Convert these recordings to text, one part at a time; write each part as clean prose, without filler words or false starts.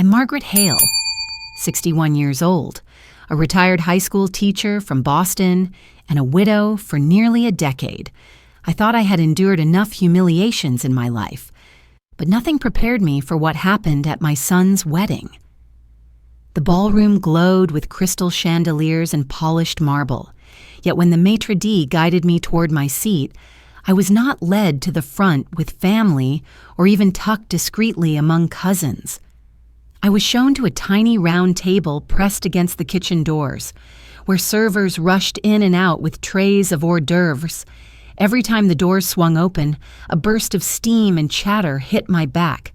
I'm Margaret Hale, 61 years old, a retired high school teacher from Boston, and a widow for nearly a decade. I thought I had endured enough humiliations in my life, but nothing prepared me for what happened at my son's wedding. The ballroom glowed with crystal chandeliers and polished marble, yet when the maitre d' guided me toward my seat, I was not led to the front with family or even tucked discreetly among cousins. I was shown to a tiny round table pressed against the kitchen doors, where servers rushed in and out with trays of hors d'oeuvres. Every time the doors swung open, a burst of steam and chatter hit my back.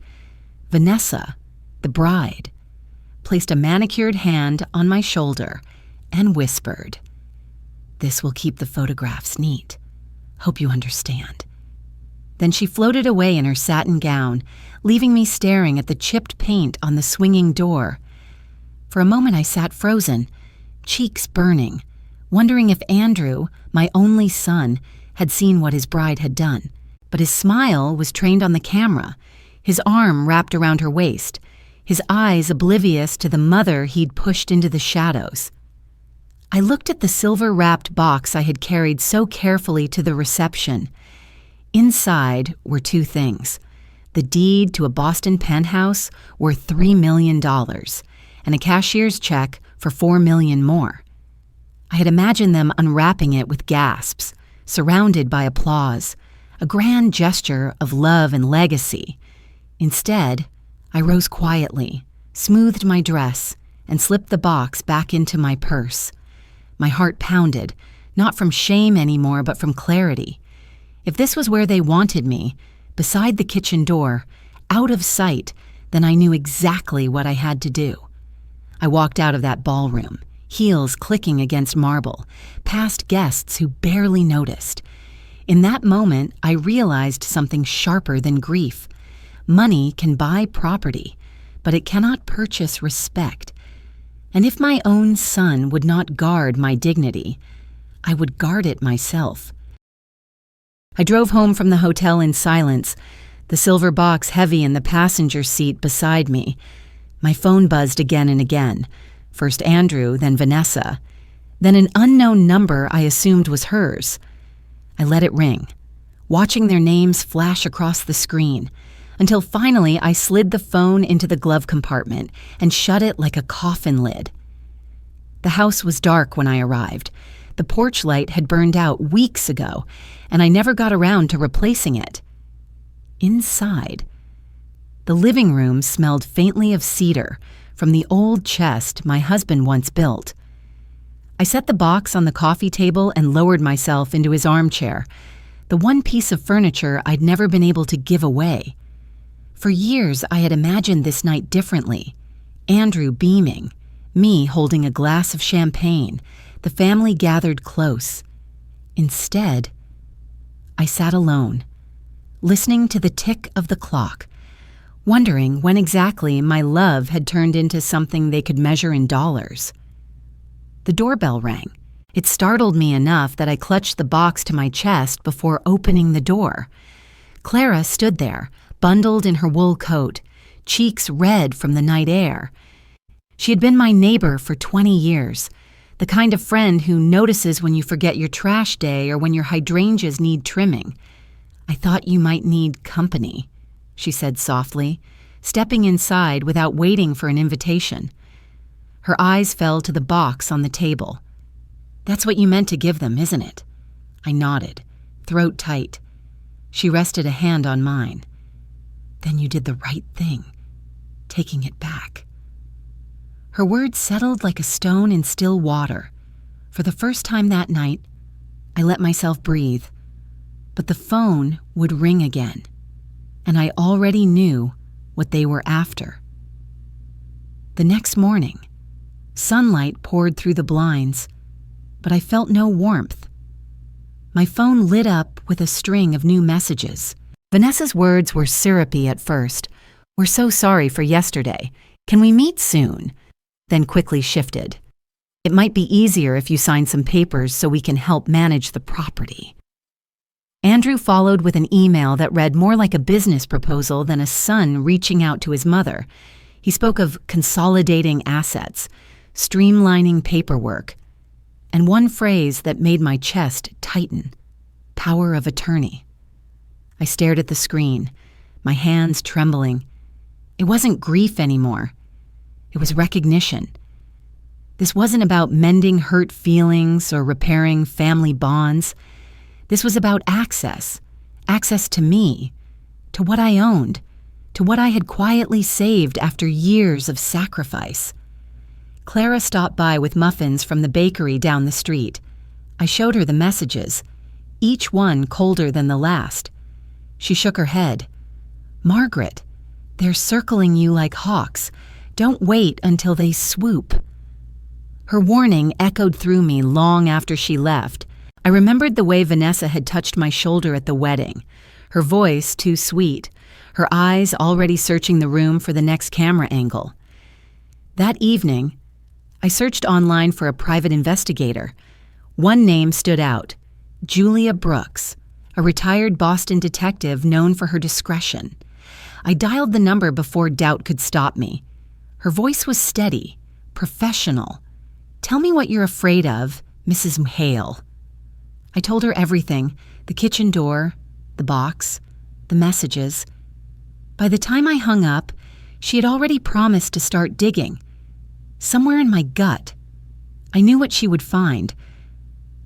Vanessa, the bride, placed a manicured hand on my shoulder and whispered, "This will keep the photographs neat. Hope you understand." Then she floated away in her satin gown, leaving me staring at the chipped paint on the swinging door. For a moment I sat frozen, cheeks burning, wondering if Andrew, my only son, had seen what his bride had done. But his smile was trained on the camera, his arm wrapped around her waist, his eyes oblivious to the mother he'd pushed into the shadows. I looked at the silver-wrapped box I had carried so carefully to the reception. Inside were two things: the deed to a Boston penthouse worth $3 million and a cashier's check for $4 million more. I had imagined them unwrapping it with gasps, surrounded by applause, a grand gesture of love and legacy. Instead, I rose quietly, smoothed my dress, and slipped the box back into my purse. My heart pounded, not from shame anymore, but from clarity. If this was where they wanted me, beside the kitchen door, out of sight, then I knew exactly what I had to do. I walked out of that ballroom, heels clicking against marble, past guests who barely noticed. In that moment, I realized something sharper than grief. Money can buy property, but it cannot purchase respect. And if my own son would not guard my dignity, I would guard it myself. I drove home from the hotel in silence, the silver box heavy in the passenger seat beside me. My phone buzzed again and again. First Andrew, then Vanessa, then an unknown number I assumed was hers. I let it ring, watching their names flash across the screen, until finally I slid the phone into the glove compartment and shut it like a coffin lid. The house was dark when I arrived. The porch light had burned out weeks ago, and I never got around to replacing it. Inside, the living room smelled faintly of cedar from the old chest my husband once built. I set the box on the coffee table and lowered myself into his armchair, the one piece of furniture I'd never been able to give away. For years, I had imagined this night differently. Andrew beaming, me holding a glass of champagne, the family gathered close. Instead, I sat alone, listening to the tick of the clock, wondering when exactly my love had turned into something they could measure in dollars. The doorbell rang. It startled me enough that I clutched the box to my chest before opening the door. Clara stood there, bundled in her wool coat, cheeks red from the night air. She had been my neighbor for 20 years, the kind of friend who notices when you forget your trash day or when your hydrangeas need trimming. "I thought you might need company," she said softly, stepping inside without waiting for an invitation. Her eyes fell to the box on the table. "That's what you meant to give them, isn't it?" I nodded, throat tight. She rested a hand on mine. "Then you did the right thing, taking it back." Her words settled like a stone in still water. For the first time that night, I let myself breathe. But the phone would ring again, and I already knew what they were after. The next morning, sunlight poured through the blinds, but I felt no warmth. My phone lit up with a string of new messages. Vanessa's words were syrupy at first. "We're so sorry for yesterday. Can we meet soon?" Then quickly shifted. "It might be easier if you sign some papers so we can help manage the property." Andrew followed with an email that read more like a business proposal than a son reaching out to his mother. He spoke of consolidating assets, streamlining paperwork, and one phrase that made my chest tighten: power of attorney. I stared at the screen, my hands trembling. It wasn't grief anymore. It was recognition. This wasn't about mending hurt feelings or repairing family bonds. This was about access to me, to what I owned, to what I had quietly saved after years of sacrifice. Clara stopped by with muffins from the bakery down the street. I showed her the messages, each one colder than the last. She shook her head. "Margaret, they're circling you like hawks. Don't wait until they swoop." Her warning echoed through me long after she left. I remembered the way Vanessa had touched my shoulder at the wedding, her voice too sweet, her eyes already searching the room for the next camera angle. That evening, I searched online for a private investigator. One name stood out: Julia Brooks, a retired Boston detective known for her discretion. I dialed the number before doubt could stop me. Her voice was steady, professional. "Tell me what you're afraid of, Mrs. Hale." I told her everything: the kitchen door, the box, the messages. By the time I hung up, she had already promised to start digging. Somewhere in my gut, I knew what she would find,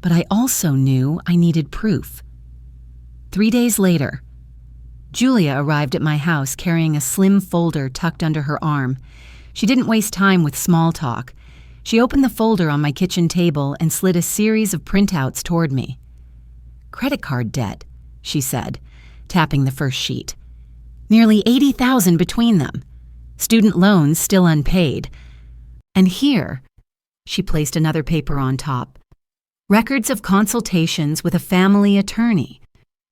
but I also knew I needed proof. 3 days later, Julia arrived at my house carrying a slim folder tucked under her arm. She didn't waste time with small talk. She opened the folder on my kitchen table and slid a series of printouts toward me. "Credit card debt," she said, tapping the first sheet. "Nearly $80,000 between them. Student loans still unpaid. And here," she placed another paper on top, "records of consultations with a family attorney.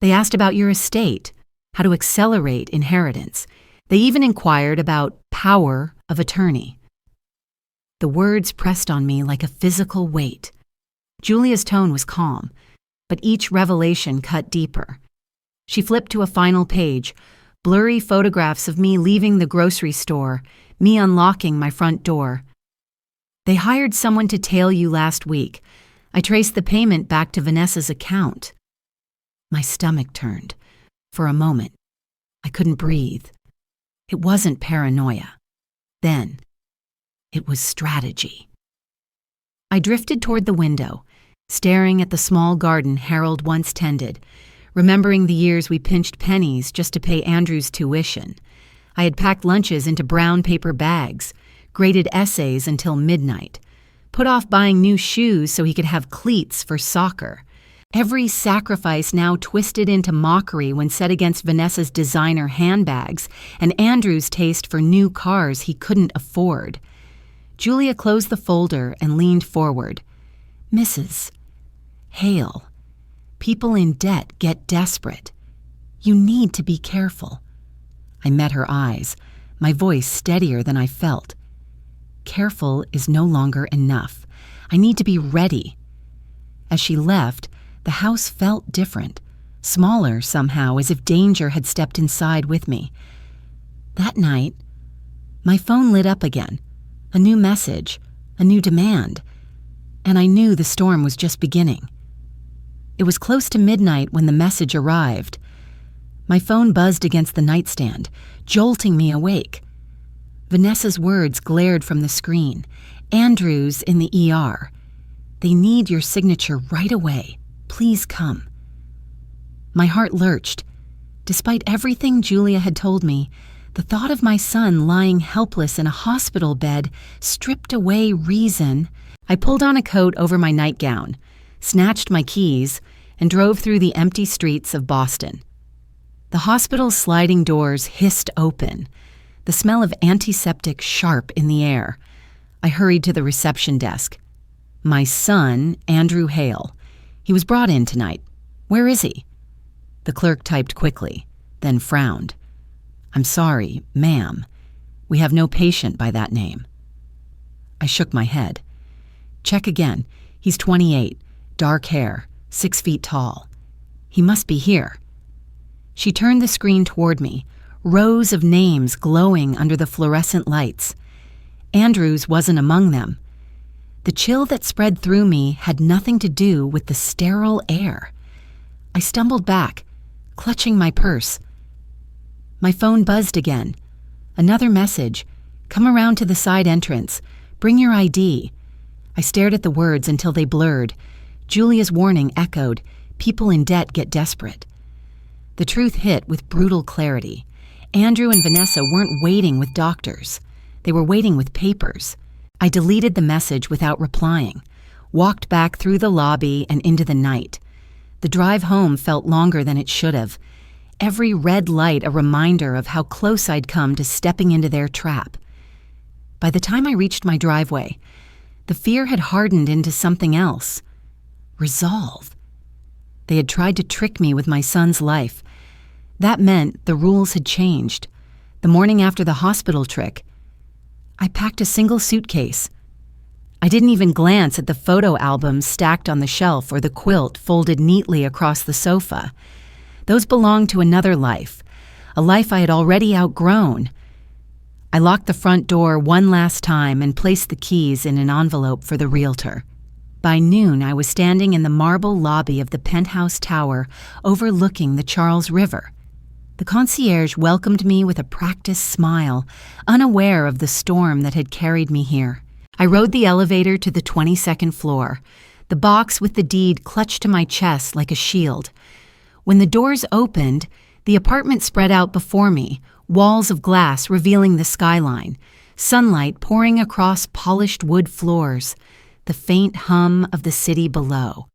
They asked about your estate, how to accelerate inheritance. They even inquired about power of attorney." The words pressed on me like a physical weight. Julia's tone was calm, but each revelation cut deeper. She flipped to a final page, blurry photographs of me leaving the grocery store, me unlocking my front door. "They hired someone to tail you last week. I traced the payment back to Vanessa's account." My stomach turned. For a moment, I couldn't breathe. It wasn't paranoia. Then, it was strategy. I drifted toward the window, staring at the small garden Harold once tended, remembering the years we pinched pennies just to pay Andrew's tuition. I had packed lunches into brown paper bags, graded essays until midnight, put off buying new shoes so he could have cleats for soccer. Every sacrifice now twisted into mockery when set against Vanessa's designer handbags and Andrew's taste for new cars he couldn't afford. Julia closed the folder and leaned forward. "Mrs. Hale, people in debt get desperate. You need to be careful." I met her eyes, my voice steadier than I felt. Careful is no longer enough. I need to be ready. As she left, the house felt different, smaller somehow, as if danger had stepped inside with me. That night, my phone lit up again. A new message, a new demand, and I knew the storm was just beginning. It was close to midnight when the message arrived. My phone buzzed against the nightstand, jolting me awake. Vanessa's words glared from the screen. "Andrew's in the ER. They need your signature right away. Please come." My heart lurched. Despite everything Julia had told me, the thought of my son lying helpless in a hospital bed stripped away reason. I pulled on a coat over my nightgown, snatched my keys, and drove through the empty streets of Boston. The hospital's sliding doors hissed open, the smell of antiseptic sharp in the air. I hurried to the reception desk. "My son, Andrew Hale. He was brought in tonight. Where is he?" The clerk typed quickly, then frowned. "I'm sorry, ma'am. We have no patient by that name." I shook my head. "Check again. He's 28, dark hair, 6 feet tall. He must be here." She turned the screen toward me, rows of names glowing under the fluorescent lights. Andrew's wasn't among them. The chill that spread through me had nothing to do with the sterile air. I stumbled back, clutching my purse. My phone buzzed again. Another message. Come around to the side entrance. Bring your ID. I stared at the words until they blurred. Julia's warning echoed. People in debt get desperate. The truth hit with brutal clarity. Andrew and Vanessa weren't waiting with doctors. They were waiting with papers. I deleted the message without replying, walked back through the lobby and into the night. The drive home felt longer than it should have. Every red light a reminder of how close I'd come to stepping into their trap. By the time I reached my driveway, the fear had hardened into something else. Resolve. They had tried to trick me with my son's life. That meant the rules had changed. The morning after the hospital trick, I packed a single suitcase. I didn't even glance at the photo albums stacked on the shelf or the quilt folded neatly across the sofa. Those belonged to another life, a life I had already outgrown. I locked the front door one last time and placed the keys in an envelope for the realtor. By noon, I was standing in the marble lobby of the penthouse tower overlooking the Charles River. The concierge welcomed me with a practiced smile, unaware of the storm that had carried me here. I rode the elevator to the 22nd floor, the box with the deed clutched to my chest like a shield. When the doors opened, the apartment spread out before me, walls of glass revealing the skyline, sunlight pouring across polished wood floors, the faint hum of the city below.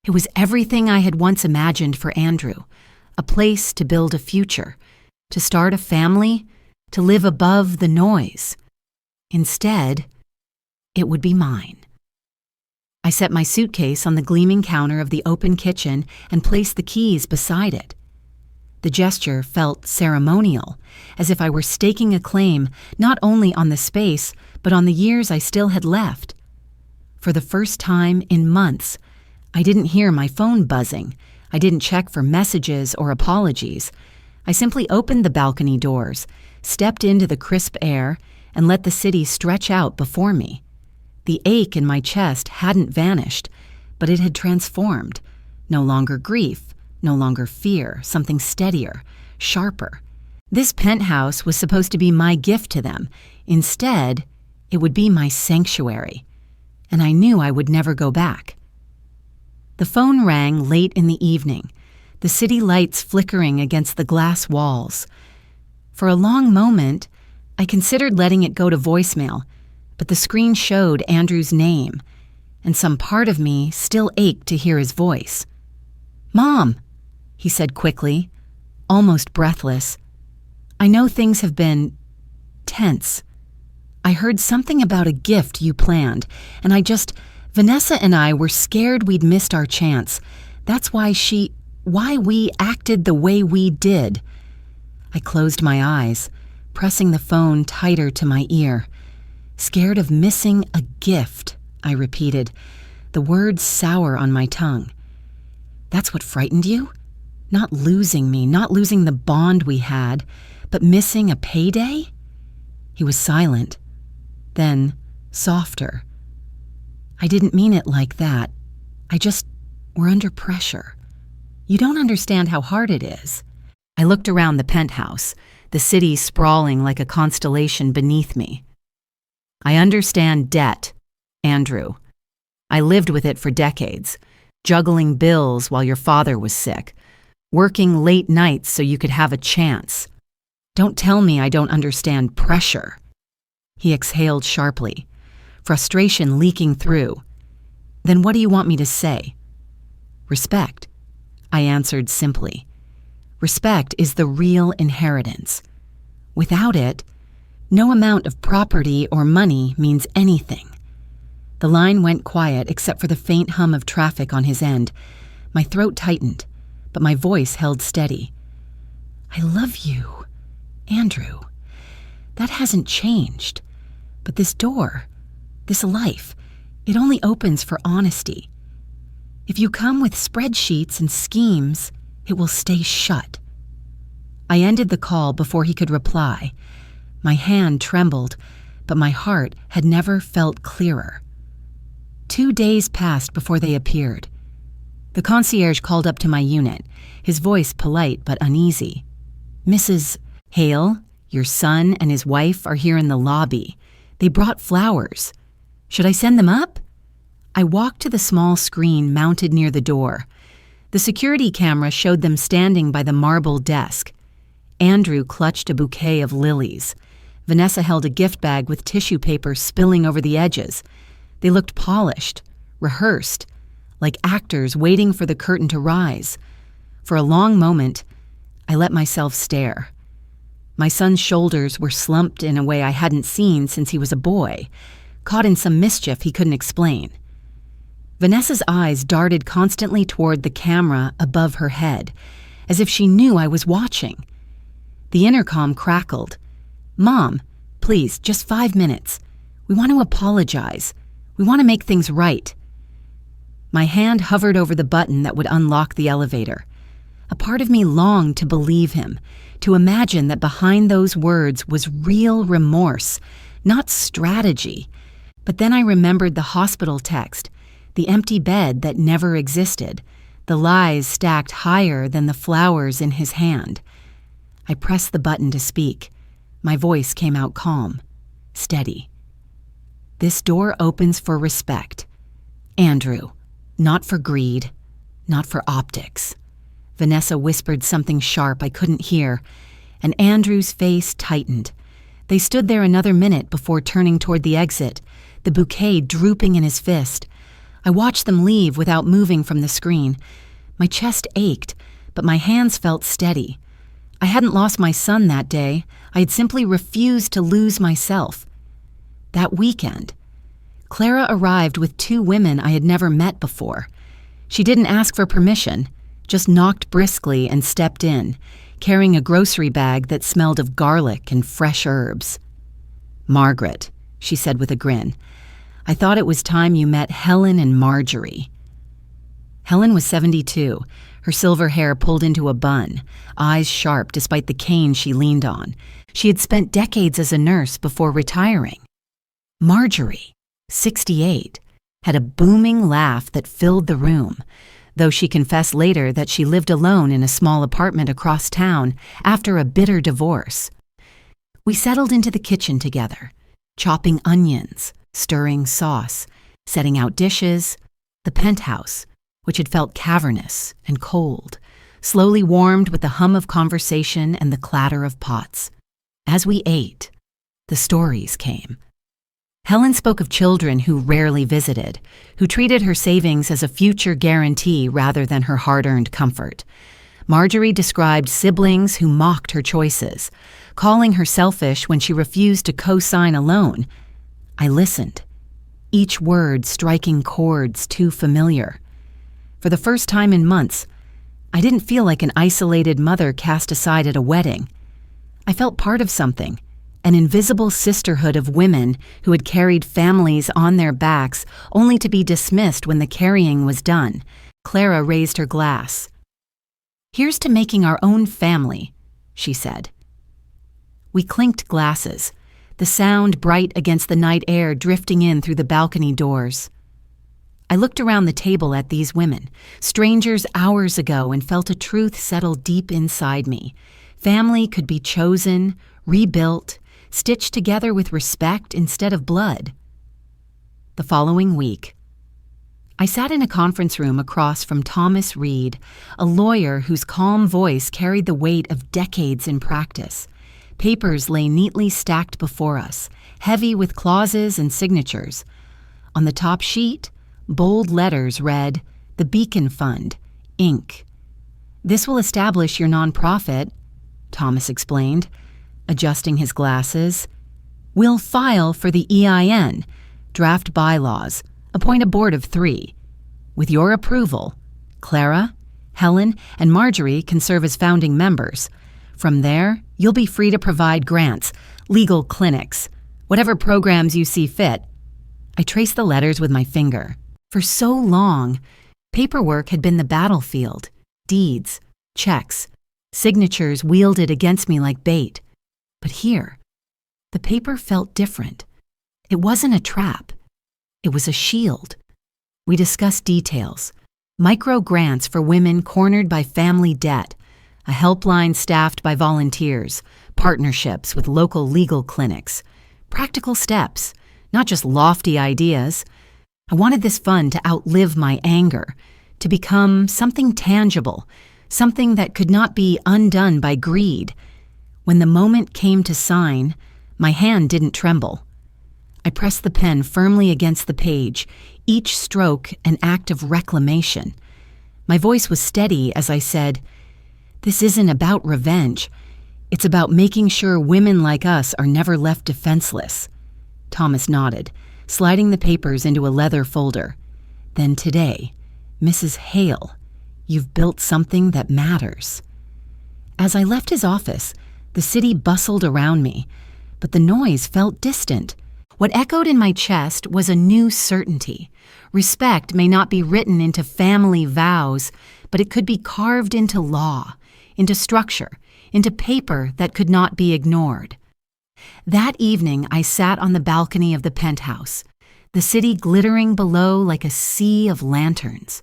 It was everything I had once imagined for Andrew. A place to build a future, to start a family, to live above the noise. Instead, it would be mine. I set my suitcase on the gleaming counter of the open kitchen and placed the keys beside it. The gesture felt ceremonial, as if I were staking a claim not only on the space, but on the years I still had left. For the first time in months, I didn't hear my phone buzzing. I didn't check for messages or apologies. I simply opened the balcony doors, stepped into the crisp air, and let the city stretch out before me. The ache in my chest hadn't vanished, but it had transformed. No longer grief, no longer fear, something steadier, sharper. This penthouse was supposed to be my gift to them. Instead, it would be my sanctuary. And I knew I would never go back. The phone rang late in the evening, the city lights flickering against the glass walls. For a long moment, I considered letting it go to voicemail, but the screen showed Andrew's name, and some part of me still ached to hear his voice. "Mom," he said quickly, almost breathless. "I know things have been tense. I heard something about a gift you planned, and Vanessa and I were scared we'd missed our chance. That's why we acted the way we did." I closed my eyes, pressing the phone tighter to my ear. "Scared of missing a gift," I repeated, the words sour on my tongue. "That's what frightened you? Not losing me, not losing the bond we had, but missing a payday?" He was silent, then softer. "I didn't mean it like that. We're under pressure. You don't understand how hard it is." I looked around the penthouse, the city sprawling like a constellation beneath me. "I understand debt, Andrew. I lived with it for decades, juggling bills while your father was sick, working late nights so you could have a chance. Don't tell me I don't understand pressure." He exhaled sharply, frustration leaking through. "Then what do you want me to say?" "Respect," I answered simply. "Respect is the real inheritance. Without it, no amount of property or money means anything." The line went quiet except for the faint hum of traffic on his end. My throat tightened, but my voice held steady. "I love you, Andrew. That hasn't changed. But this door, this life, it only opens for honesty. If you come with spreadsheets and schemes, it will stay shut." I ended the call before he could reply. My hand trembled, but my heart had never felt clearer. 2 days passed before they appeared. The concierge called up to my unit, his voice polite but uneasy. "Mrs. Hale, your son and his wife are here in the lobby. They brought flowers. Should I send them up?" I walked to the small screen mounted near the door. The security camera showed them standing by the marble desk. Andrew clutched a bouquet of lilies. Vanessa held a gift bag with tissue paper spilling over the edges. They looked polished, rehearsed, like actors waiting for the curtain to rise. For a long moment, I let myself stare. My son's shoulders were slumped in a way I hadn't seen since he was a boy, caught in some mischief he couldn't explain. Vanessa's eyes darted constantly toward the camera above her head, as if she knew I was watching. The intercom crackled. "Mom, please, just 5 minutes. We want to apologize. We want to make things right." My hand hovered over the button that would unlock the elevator. A part of me longed to believe him, to imagine that behind those words was real remorse, not strategy. But then I remembered the hospital text, the empty bed that never existed, the lies stacked higher than the flowers in his hand. I pressed the button to speak. My voice came out calm, steady. "This door opens for respect. Andrew, not for greed, not for optics." Vanessa whispered something sharp I couldn't hear, and Andrew's face tightened. They stood there another minute before turning toward the exit, the bouquet drooping in his fist. I watched them leave without moving from the screen. My chest ached, but my hands felt steady. I hadn't lost my son that day. I had simply refused to lose myself. That weekend, Clara arrived with 2 women I had never met before. She didn't ask for permission, just knocked briskly and stepped in, carrying a grocery bag that smelled of garlic and fresh herbs. "Margaret," she said with a grin, "I thought it was time you met Helen and Marjorie." Helen was 72, her silver hair pulled into a bun, eyes sharp despite the cane she leaned on. She had spent decades as a nurse before retiring. Marjorie, 68, had a booming laugh that filled the room, though she confessed later that she lived alone in a small apartment across town after a bitter divorce. We settled into the kitchen together, chopping onions, stirring sauce, setting out dishes. The penthouse, which had felt cavernous and cold, slowly warmed with the hum of conversation and the clatter of pots. As we ate, the stories came. Helen spoke of children who rarely visited, who treated her savings as a future guarantee rather than her hard-earned comfort. Marjorie described siblings who mocked her choices, calling her selfish when she refused to co-sign a loan. I listened, each word striking chords too familiar. For the first time in months, I didn't feel like an isolated mother cast aside at a wedding. I felt part of something, an invisible sisterhood of women who had carried families on their backs only to be dismissed when the carrying was done. Clara raised her glass. "Here's to making our own family," she said. We clinked glasses, the sound bright against the night air drifting in through the balcony doors. I looked around the table at these women, strangers hours ago, and felt a truth settle deep inside me. Family could be chosen, rebuilt, stitched together with respect instead of blood. The following week, I sat in a conference room across from Thomas Reed, a lawyer whose calm voice carried the weight of decades in practice. Papers lay neatly stacked before us, heavy with clauses and signatures. On the top sheet, bold letters read, "The Beacon Fund, Inc." "This will establish your nonprofit," Thomas explained, adjusting his glasses. "We'll file for the EIN, draft bylaws, appoint a board of 3. With your approval, Clara, Helen, and Marjorie can serve as founding members. From there, you'll be free to provide grants, legal clinics, whatever programs you see fit." I traced the letters with my finger. For so long, paperwork had been the battlefield, deeds, checks, Signatures wielded against me like bait. But here, the paper felt different. It wasn't a trap. It was a shield. We discussed details. Micro grants for women cornered by family debt, a helpline staffed by volunteers, partnerships with local legal clinics, practical steps, not just lofty ideas. I wanted this fund to outlive my anger, to become something tangible, something that could not be undone by greed. When the moment came to sign, my hand didn't tremble. I pressed the pen firmly against the page, each stroke an act of reclamation. My voice was steady as I said, "This isn't about revenge. It's about making sure women like us are never left defenseless." Thomas nodded, sliding the papers into a leather folder. "Then today, Mrs. Hale, you've built something that matters." As I left his office, the city bustled around me, but the noise felt distant. What echoed in my chest was a new certainty. Respect may not be written into family vows, but it could be carved into law, into structure, into paper that could not be ignored. That evening, I sat on the balcony of the penthouse, the city glittering below like a sea of lanterns.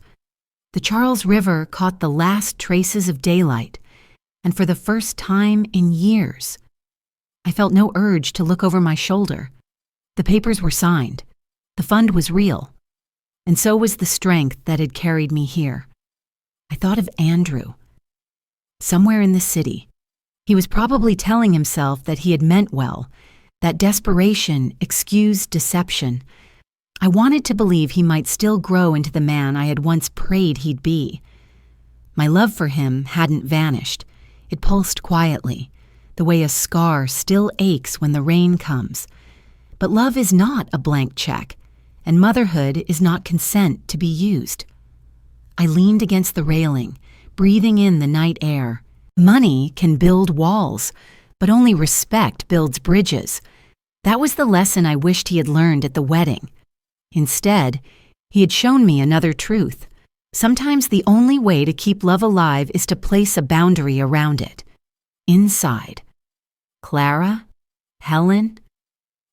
The Charles River caught the last traces of daylight, and for the first time in years, I felt no urge to look over my shoulder. The papers were signed. The fund was real. And so was the strength that had carried me here. I thought of Andrew. Somewhere in the city, he was probably telling himself that he had meant well, that desperation excused deception. I wanted to believe he might still grow into the man I had once prayed he'd be. My love for him hadn't vanished. It pulsed quietly, the way a scar still aches when the rain comes. But love is not a blank check, and motherhood is not consent to be used. I leaned against the railing, breathing in the night air. Money can build walls, but only respect builds bridges. That was the lesson I wished he had learned at the wedding. Instead, he had shown me another truth. Sometimes the only way to keep love alive is to place a boundary around it. Inside. Clara, Helen,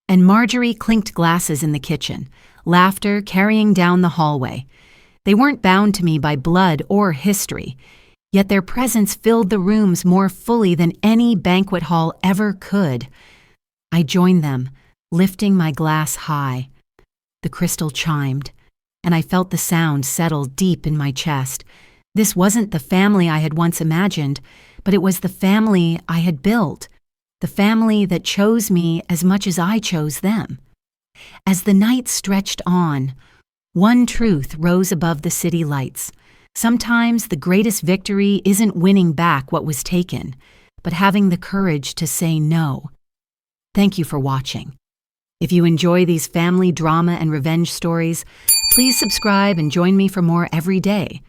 and Marjorie clinked glasses in the kitchen, laughter carrying down the hallway. They weren't bound to me by blood or history, yet their presence filled the rooms more fully than any banquet hall ever could. I joined them, lifting my glass high. The crystal chimed, and I felt the sound settle deep in my chest. This wasn't the family I had once imagined, but it was the family I had built. The family that chose me as much as I chose them. As the night stretched on, one truth rose above the city lights. Sometimes the greatest victory isn't winning back what was taken, but having the courage to say no. Thank you for watching. If you enjoy these family drama and revenge stories, please subscribe and join me for more every day.